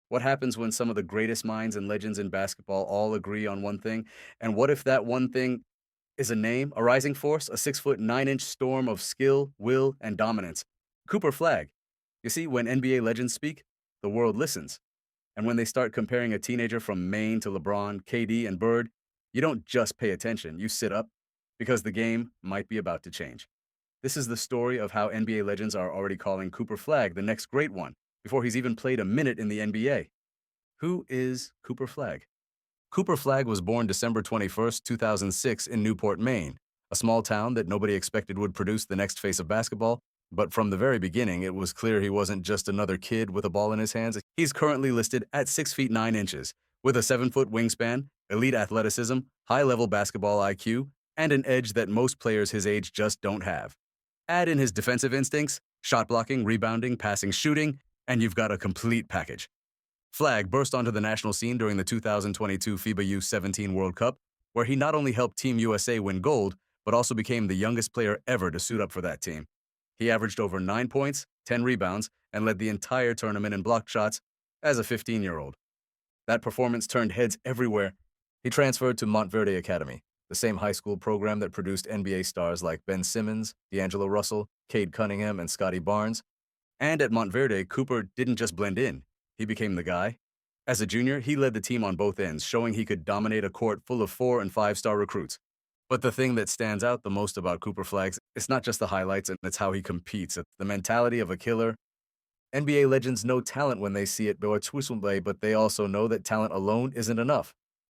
What happens when some of the greatest minds and legends in basketball all agree on one thing? And what if that one thing is a name, a rising force, a 6 foot 9 inch storm of skill, will, and dominance? Cooper Flagg. You see, when NBA legends speak, the world listens. And when they start comparing a teenager from Maine to LeBron, KD, and Bird, you don't just pay attention, you sit up because the game might be about to change. This is the story of how NBA legends are already calling Cooper Flagg the next great one before he's even played a minute in the NBA. Who is Cooper Flagg? Cooper Flagg was born December 21st, 2006, in Newport, Maine, a small town that nobody expected would produce the next face of basketball. But from the very beginning, it was clear he wasn't just another kid with a ball in his hands. He's currently listed at 6 feet 9 inches, with a 7-foot wingspan, elite athleticism, high level basketball IQ, and an edge that most players his age just don't have. Add in his defensive instincts, shot blocking, rebounding, passing, shooting, and you've got a complete package. Flagg burst onto the national scene during the 2022 FIBA U17 World Cup, where he not only helped Team USA win gold, but also became the youngest player ever to suit up for that team. He averaged over 9 points, 10 rebounds, and led the entire tournament in blocked shots as a 15-year-old. That performance turned heads everywhere. He transferred to Montverde Academy, the same high school program that produced NBA stars like Ben Simmons, D'Angelo Russell, Cade Cunningham, and Scotty Barnes. And at Montverde, Cooper didn't just blend in. He became the guy. As a junior, he led the team on both ends, showing he could dominate a court full of 4- and 5-star recruits. But the thing that stands out the most about Cooper Flagg, it's not just the highlights, and it's how he competes. It's the mentality of a killer. NBA legends know talent when they see it, but they also know that talent alone isn't enough.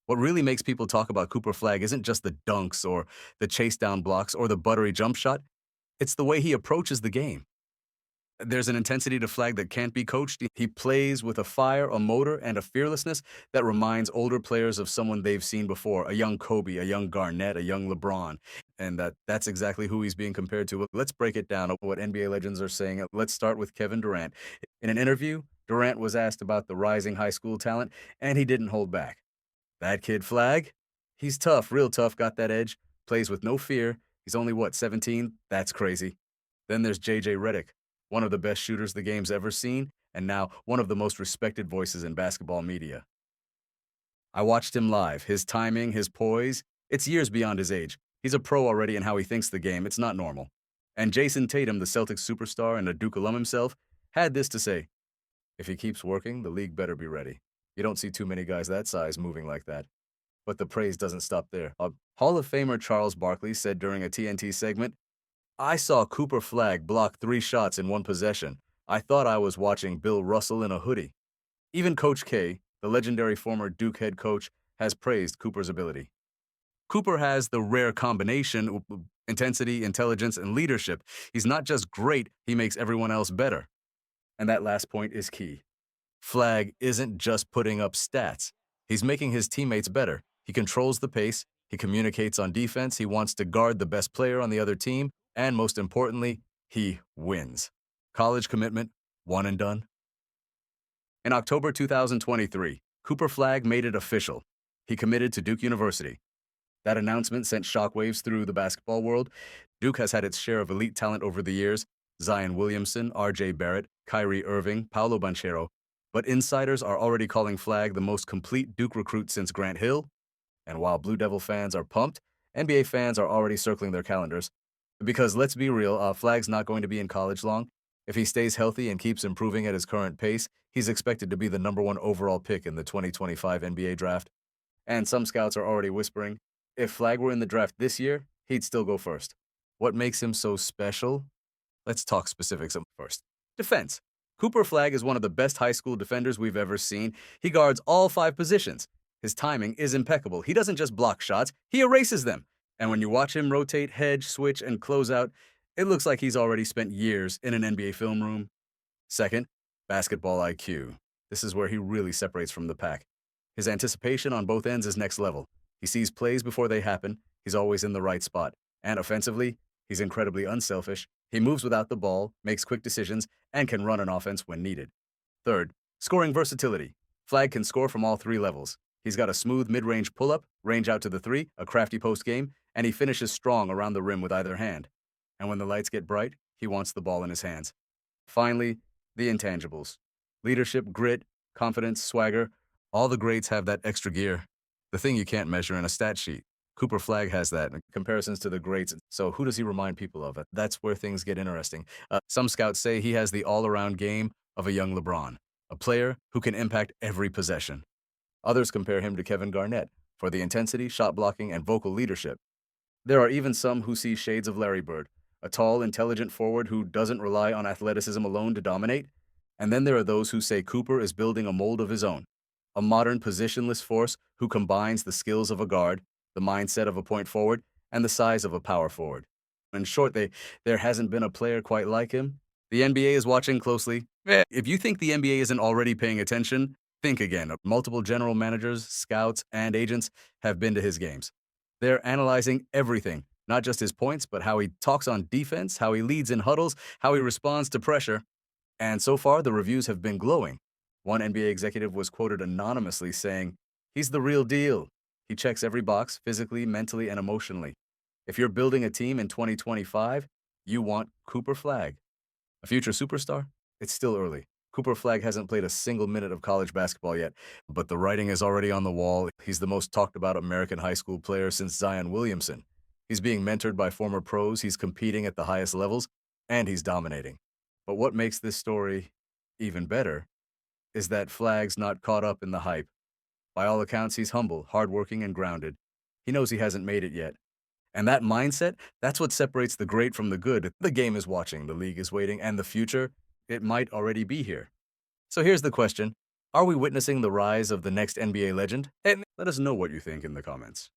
What really makes people talk about Cooper Flagg isn't just the dunks or the chase down blocks or the buttery jump shot. It's the way he approaches the game. There's an intensity to Flagg that can't be coached. He plays with a fire, a motor, and a fearlessness that reminds older players of someone they've seen before, a young Kobe, a young Garnett, a young LeBron. And that's exactly who he's being compared to. Let's break it down, what NBA legends are saying. Let's start with Kevin Durant. In an interview, Durant was asked about the rising high school talent, and he didn't hold back. That kid Flagg? He's tough, real tough, got that edge, plays with no fear. He's only, 17? That's crazy. Then there's JJ Redick, one of the best shooters the game's ever seen, and now one of the most respected voices in basketball media. I watched him live. His timing, his poise, it's years beyond his age. He's a pro already in how he thinks the game. It's not normal. And Jason Tatum, the Celtics superstar and a Duke alum himself, had this to say: if he keeps working, the league better be ready. You don't see too many guys that size moving like that. But the praise doesn't stop there. Hall of Famer Charles Barkley said during a TNT segment, "I saw Cooper Flagg block 3 shots in one possession. I thought I was watching Bill Russell in a hoodie." Even Coach K, the legendary former Duke head coach, has praised Cooper's ability. Cooper has the rare combination of intensity, intelligence, and leadership. He's not just great, he makes everyone else better. And that last point is key. Flagg isn't just putting up stats. He's making his teammates better. He controls the pace, he communicates on defense, he wants to guard the best player on the other team, and most importantly, he wins. College commitment, one and done. In October 2023, Cooper Flagg made it official. He committed to Duke University. That announcement sent shockwaves through the basketball world. Duke has had its share of elite talent over the years: Zion Williamson, R.J. Barrett, Kyrie Irving, Paolo Banchero. But insiders are already calling Flagg the most complete Duke recruit since Grant Hill. And while Blue Devil fans are pumped, NBA fans are already circling their calendars. Because let's be real, Flagg's not going to be in college long. If he stays healthy and keeps improving at his current pace, he's expected to be the #1 overall pick in the 2025 NBA draft. And some scouts are already whispering, if Flagg were in the draft this year, he'd still go first. What makes him so special? Let's talk specifics first. Defense. Cooper Flagg is one of the best high school defenders we've ever seen. He guards all 5 positions. His timing is impeccable. He doesn't just block shots, he erases them. And when you watch him rotate, hedge, switch, and close out, it looks like he's already spent years in an NBA film room. Second, basketball IQ. This is where he really separates from the pack. His anticipation on both ends is next level. He sees plays before they happen. He's always in the right spot. And offensively, he's incredibly unselfish. He moves without the ball, makes quick decisions, and can run an offense when needed. Third, scoring versatility. Flagg can score from all 3 levels. He's got a smooth mid-range pull-up, range out to the 3, a crafty post game, and he finishes strong around the rim with either hand. And when the lights get bright, he wants the ball in his hands. Finally, the intangibles. Leadership, grit, confidence, swagger. All the greats have that extra gear, the thing you can't measure in a stat sheet. Cooper Flagg has that in comparisons to the greats. So who does he remind people of? That's where things get interesting. Some scouts say he has the all-around game of a young LeBron, a player who can impact every possession. Others compare him to Kevin Garnett for the intensity, shot blocking, and vocal leadership. There are even some who see shades of Larry Bird, a tall, intelligent forward who doesn't rely on athleticism alone to dominate. And then there are those who say Cooper is building a mold of his own, a modern positionless force who combines the skills of a guard, the mindset of a point forward, and the size of a power forward. In short, there hasn't been a player quite like him. The NBA is watching closely. If you think the NBA isn't already paying attention, think again. Multiple general managers, scouts, and agents have been to his games. They're analyzing everything, not just his points, but how he talks on defense, how he leads in huddles, how he responds to pressure. And so far, the reviews have been glowing. One NBA executive was quoted anonymously saying, "He's the real deal. He checks every box physically, mentally, and emotionally. If you're building a team in 2025, you want Cooper Flagg." A future superstar? It's still early. Cooper Flagg hasn't played a single minute of college basketball yet, but the writing is already on the wall. He's the most talked about American high school player since Zion Williamson. He's being mentored by former pros, he's competing at the highest levels, and he's dominating. But what makes this story even better is that Flagg's not caught up in the hype. By all accounts, he's humble, hardworking, and grounded. He knows he hasn't made it yet. And that mindset, that's what separates the great from the good. The game is watching, the league is waiting, and the future, it might already be here. So here's the question. Are we witnessing the rise of the next NBA legend? And let us know what you think in the comments.